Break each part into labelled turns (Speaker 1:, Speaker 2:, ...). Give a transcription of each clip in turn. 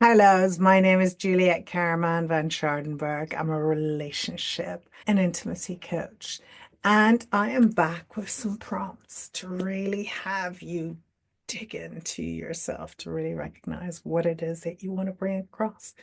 Speaker 1: Hello, my name is Juliette 𝘚𝘠𝘬𝘓 I'm a relationship and intimacy coach, and I am back with some prompts to really have you dig into yourself to really recognize what it is that you want to bring across.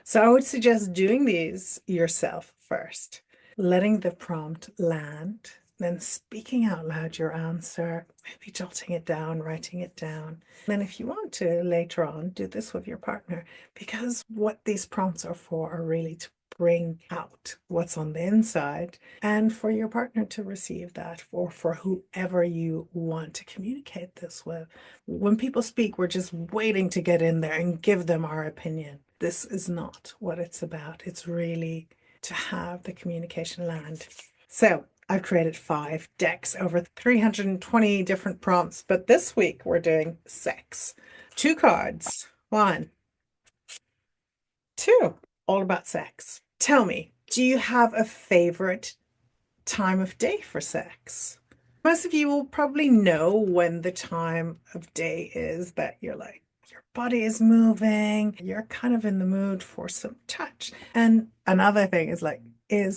Speaker 1: So I would suggest doing these yourself first, letting the prompt land, then speaking out loud your answer, maybe jotting it down, writing it down. Then if you want to later on, do this with your partner, because what these prompts are for are really to bring out what's on the inside and for your partner to receive that, or for whoever you want to communicate this with. When people speak, we're just waiting to get in there and give them our opinion. This is not what it's about. It's really to have the communication land. So I've created 5 decks over 320 different prompts, but this week we're doing sex. 2 cards. 1, 2, all about sex. Tell me, do you have a favorite time of day for sex? Most of you will probably know when the time of day is that you're like, your body is moving, you're kind of in the mood for some touch. And another thing is like,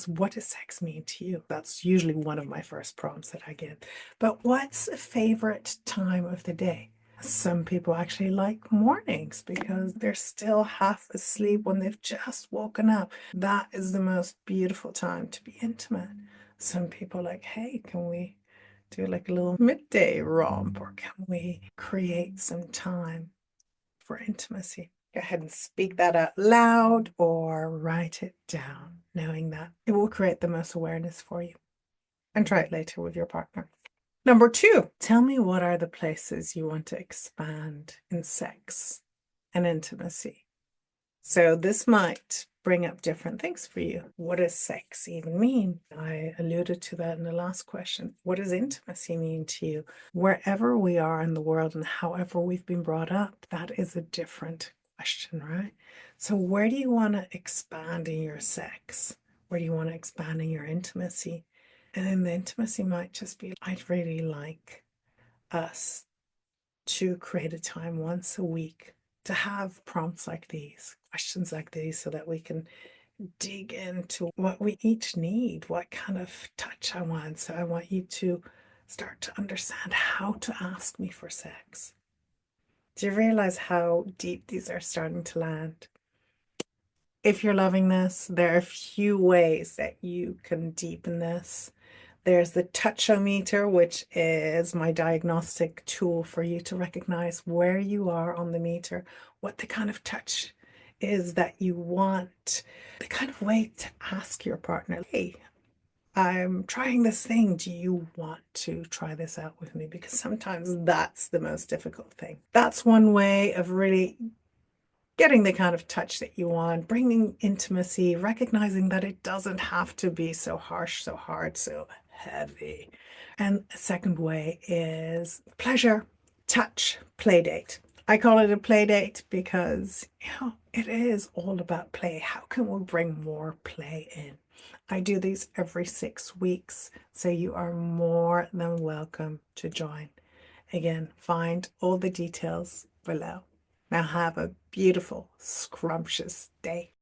Speaker 1: what does sex mean to you? That's usually one of my first prompts that I give. But what's a favorite time of the day? Some people actually like mornings because they're still half asleep when they've just woken up. That is the most beautiful time to be intimate. Some people like, hey, can we do like a little midday romp, or can we create some time for intimacy? Go ahead and speak that out loud or write it down, knowing that it will create the most awareness for you. And try it later with your partner. Number 2, tell me, what are the places you want to expand in sex and intimacy? So this might bring up different things for you. What does sex even mean? I alluded to that in the last question. What does intimacy mean to you? Wherever we are in the world and however we've been brought up, that is a different question, right? So where do you want to expand in your sex? Where do you want to expand in your intimacy? And then the intimacy might just be, I'd really like us to create a time once a week to have prompts like these, questions like these, so that we can dig into what we each need, what kind of touch I want. So I want you to start to understand how to ask me for sex. Do you realize how deep these are starting to land? If you're loving this, there are a few ways that you can deepen this. There's the 𝘚𝘠𝑚eter, which is my diagnostic tool for you to recognize where you are on the meter, what the kind of touch is that you want, the kind of way to ask your partner, hey, I'm trying this thing. Do you want to try this out with me? Because sometimes that's the most difficult thing. That's one way of really getting the kind of touch that you want, bringing intimacy, recognizing that it doesn't have to be so harsh, so hard, so heavy. And a second way is pleasure, touch, play date. I call it a play date because, it is all about play. How can we bring more play in? I do these every 6 weeks, so you are more than welcome to join. Again, find all the details below. Now have a beautiful, scrumptious day.